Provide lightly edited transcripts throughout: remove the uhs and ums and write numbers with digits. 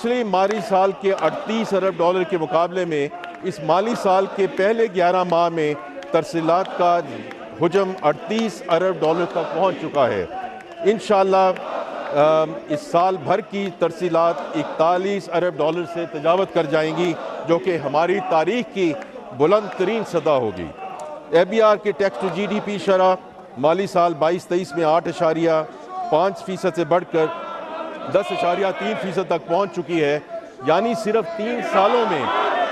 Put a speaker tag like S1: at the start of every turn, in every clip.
S1: पिछले माली साल के 38 अरब डॉलर के मुकाबले में इस माली साल के पहले 11 माह में तरसीलात का हुजम 38 अरब डॉलर तक पहुंच चुका है। इंशाअल्लाह इस साल भर की तरसीलात 41 अरब डॉलर से तजावत कर जाएंगी, जो कि हमारी तारीख की बुलंद तरीन सतह होगी। ABR के टैक्स टू GDP शरह माली साल 22-23 में 8.5% से बढ़कर 10.3% तक पहुंच चुकी है। यानी सिर्फ 3 सालों में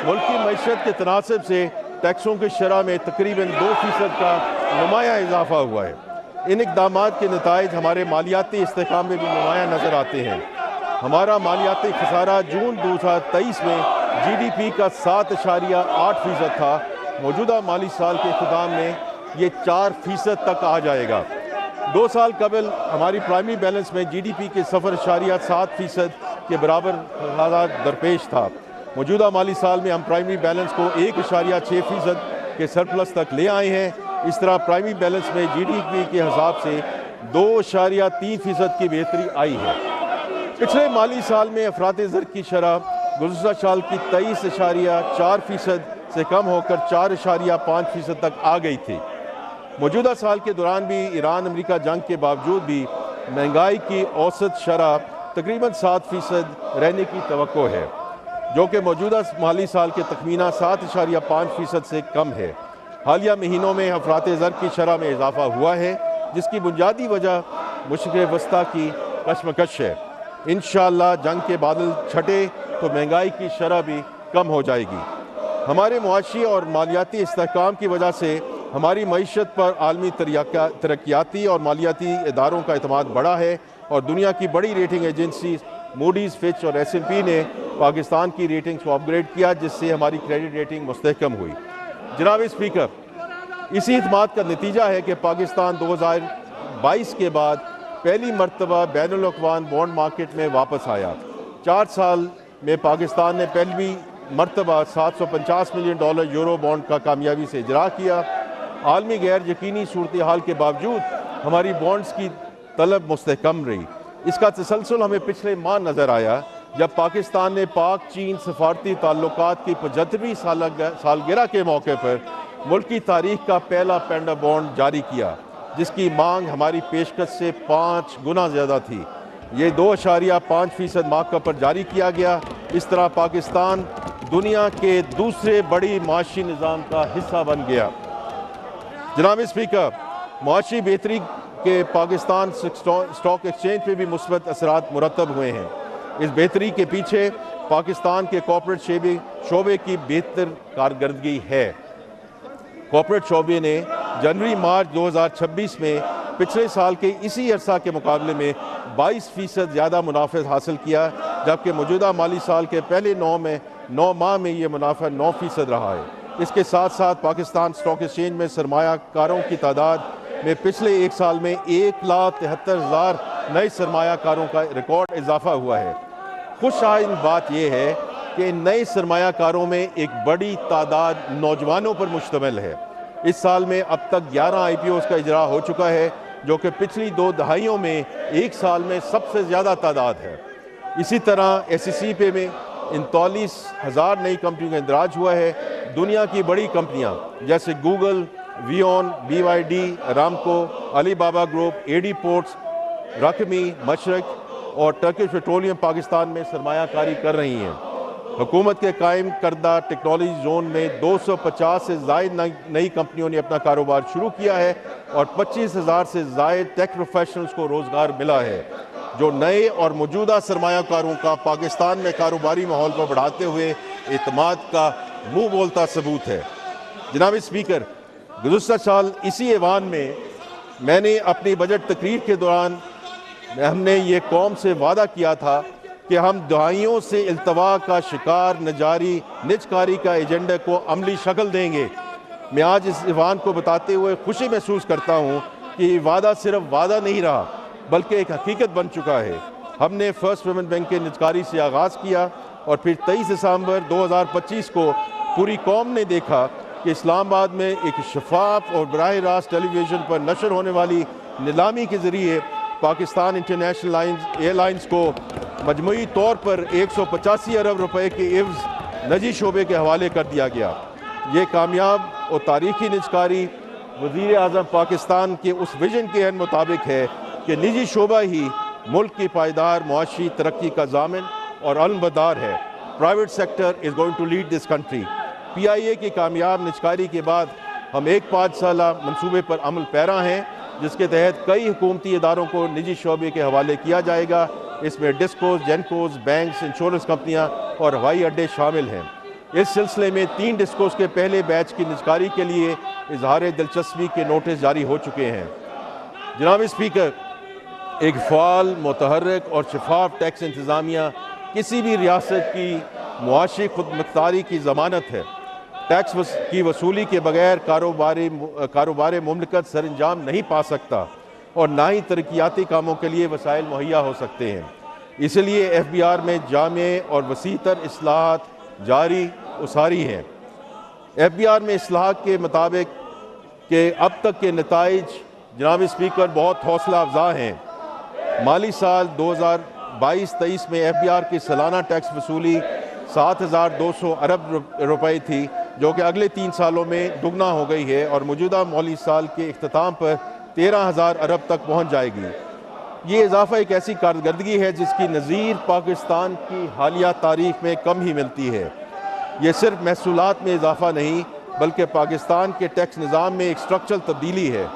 S1: मुल्क की मईशत के तनासब से टैक्सों की शरह में तकरीबन 2% का नुमाया इजाफा हुआ है। इन इक़दामात के नताइज हमारे मालियाती इस्तेहकाम में भी नुमाया नज़र आते हैं। हमारा मालियाती खसारा जून 2023 में GDP का 7.8% था। मौजूदा माली साल के इख्तिताम में ये 4% तक आ जाएगा। 2 साल कबल हमारी प्राइमरी बैलेंस में GDP के 0.7% के बराबर दरपेश था। मौजूदा माली साल में हम प्राइमरी बैलेंस को 1.6% के सरप्लस तक ले आए हैं। इस तरह प्राइमरी बैलेंस में GDP के हिसाब से 2.3% की बेहतरी आई है। पिछले माली साल में अफरात ज़र की शरह गुज़श्ता साल की 23.4% से कम होकर 4.5% तक आ गई थी। मौजूदा साल के दौरान भी ईरान अमेरिका जंग के बावजूद भी महंगाई की औसत शरह तकरीबन 7% रहने की तवक्को है, जो कि मौजूदा माली साल के तखमीना 7.5% से कम है। हालिया महीनों में अफरात ज़र की शरह में इजाफा हुआ है, जिसकी बुनियादी वजह मुश्किल वस्ता की कशमकश है। इंशाअल्लाह जंग के बादल छटे तो महंगाई की शरह भी कम हो जाएगी। हमारे मुआशी और मालियाती इस्तेहकाम की वजह से हमारी मईशत पर आलमी तरक्याती और मालियाती इदारों का एतमाद बढ़ा है और दुनिया की बड़ी रेटिंग एजेंसी मूडीज़, फिच और S&P ने पाकिस्तान की रेटिंग्स को अपग्रेड किया, जिससे हमारी क्रेडिट रेटिंग मुस्तहकम हुई। जनाब स्पीकर, इसी इत्माद का नतीजा है कि पाकिस्तान 2022 के बाद पहली मरतबा बैनुल अक़वाम बॉन्ड मार्केट में वापस आया। 4 साल में पाकिस्तान ने पहली मरतबा $750 मिलियन यूरो बॉन्ड का कामयाबी से इजरा किया। आलमी गैर यकीनी सूरत हाल के बावजूद हमारी बॉन्ड्स की तलब मुस्तहकम रही। इसका तसलसल हमें पिछले माह नज़र आया, जब पाकिस्तान ने पाक चीन सफारती ताल्लुकात की 75वीं सालगिरह के मौके पर मुल्क की तारीख का पहला पेंडा बॉन्ड जारी किया, जिसकी मांग हमारी पेशकश से 5 गुना ज़्यादा थी। ये 2.5% मार्का पर जारी किया गया। इस तरह पाकिस्तान दुनिया के दूसरे बड़ी माशी निज़ाम का हिस्सा बन गया। जनाब स्पीकर, माशी बेहतरी के पाकिस्तान स्टॉक एक्सचेंज पे भी मुस्बत असरात मुरतब हुए हैं। इस बेहतरी के पीछे पाकिस्तान के कॉर्पोरेट शोबे की बेहतर कारकर्दगी है। कॉर्पोरेट शोबे ने जनवरी-मार्च 2026 में पिछले साल के इसी अरसा के मुकाबले में 22% ज़्यादा मुनाफा हासिल किया, जबकि मौजूदा माली साल के पहले 9 माह में ये मुनाफा 9% रहा है। इसके साथ साथ पाकिस्तान स्टॉक एक्सचेंज में सरमायाकारों की तादाद में पिछले 1 साल में 1,73,000 नए सरमायाकारों का रिकॉर्ड इजाफा हुआ है। खुशहाल बात यह है कि नए सरमायाकारों में एक बड़ी तादाद नौजवानों पर मुश्तमिल है। इस साल में अब तक 11 IPOs का इजरा हो चुका है, जो कि पिछली 2 दहाइयों में एक साल में सबसे ज़्यादा तादाद है। इसी तरह SEC पे में 39,000 नई कंपनियों का इंदराज हुआ है। दुनिया की बड़ी कंपनियां जैसे गूगल, वियोन, BYD, Aramco, Alibaba group, AD ports, रकमी, मशरक और टर्किश पेट्रोलियम पाकिस्तान में सरमायाकारी कर रही हैं। हुकूमत के कायम करदा टेक्नोलॉजी जोन में 250 से ज़ायद नई कंपनियों ने अपना कारोबार शुरू किया है और 25,000 से ज़ायद टेक प्रोफेशनल्स को रोज़गार मिला है, जो नए और मौजूदा सरमायाकारों का पाकिस्तान में कारोबारी माहौल को बढ़ाते हुए एतमाद का मुँह बोलता सबूत है। जनाब स्पीकर, गुज़श्ता साल इसी ऐवान में मैंने अपनी बजट तकरीर के दौरान हमने ये कौम से वादा किया था कि हम दहाइयों से इल्तवा का शिकार निजकारी का एजेंडे को अमली शक्ल देंगे। मैं आज इस ऐवान को बताते हुए खुशी महसूस करता हूँ कि ये वादा सिर्फ वादा नहीं रहा, बल्कि एक हकीकत बन चुका है। हमने फर्स्ट पेमेंट बैंक के निजकारी से आगाज़ किया और फिर 23 दिसंबर 2025 को पूरी कौम ने देखा कि इस्लामाबाद में एक शफाफ और बराह रास्त टेलीविज़न पर नशर होने वाली नीलामी के ज़रिए पाकिस्तान इंटरनेशनल एयरलाइंस को मजमूई तौर पर 185 अरब रुपए के इव्ज़ निजी शोबे के हवाले कर दिया गया। ये कामयाब और तारीखी निजकारी वज़ीर आज़म पाकिस्तान के उस विजन के मुताबिक है कि निजी शोबा ही मुल्क की पायदार मुआशी तरक्की का ज़ामिन और अलमबदार है। Private sector is going to lead this country. PIA की कामयाब निजकारी के बाद हम एक 5 साला मनसूबे पर अमल पैरा हैं, जिसके तहत कई हुकूमती इदारों को निजी शोबे के हवाले किया जाएगा। इसमें डिस्कोज, जेनकोज, बैंक्स, इंश्योरेंस कंपनियां और हवाई अड्डे शामिल हैं। इस सिलसिले में 3 डिस्कोज के पहले बैच की निजकारी के लिए इजहार दिलचस्पी के नोटिस जारी हो चुके हैं। जनाब स्पीकर, एक फ़ाल, मुतहर्रिक और शफाफ टैक्स इंतज़ामिया किसी भी रियासत की मुआशी खुदमुख्तारी की ज़मानत है। टैक्स की वसूली के बगैर कारोबार मुमलिकत सर अंजाम नहीं पा सकता और ना ही तरक्याती कामों के लिए वसाइल मुहैया हो सकते हैं। इसलिए FBR में जामे और वसीतर इस्लाहात जारी उसारी हैं। FBR में इस्लाह के मुताबिक के अब तक के नताइज जनाब स्पीकर बहुत हौसला अफजा हैं। माली साल 2022-23 में FBR की सालाना टैक्स वसूली 7,200 अरब रुपए थी, जो कि अगले 3 सालों में दुगना हो गई है और मौजूदा माली साल के इख्तिताम पर 13,000 अरब तक पहुंच जाएगी। ये इजाफा एक ऐसी कारकर्दगी है जिसकी नज़ीर पाकिस्तान की हालिया तारीख में कम ही मिलती है। ये सिर्फ महसूलात में इजाफा नहीं बल्कि पाकिस्तान के टैक्स निज़ाम में एक स्ट्रक्चरल तब्दीली है।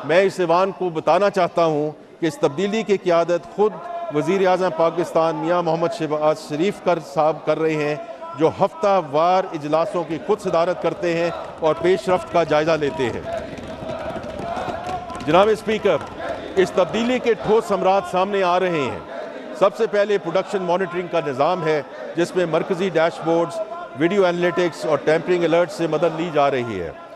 S1: मैं इस ऐवान को बताना चाहता हूँ कि इस तब्दीली की क़ियादत खुद वज़ीर आज़म पाकिस्तान मियाँ मोहम्मद शहबाज शरीफ साहब कर रहे हैं, जो हफ्ता वार इजलासों की खुद सदारत करते हैं और पेशरफ्त का जायज़ा लेते हैं। जनाब स्पीकर, इस तब्दीली के ठोस समरात सामने आ रहे हैं। सबसे पहले प्रोडक्शन मॉनिटरिंग का निज़ाम है, जिसमें मरकज़ी डैशबोर्ड्स, वीडियो एनालिटिक्स और टेम्परिंग अलर्ट से मदद ली जा रही है।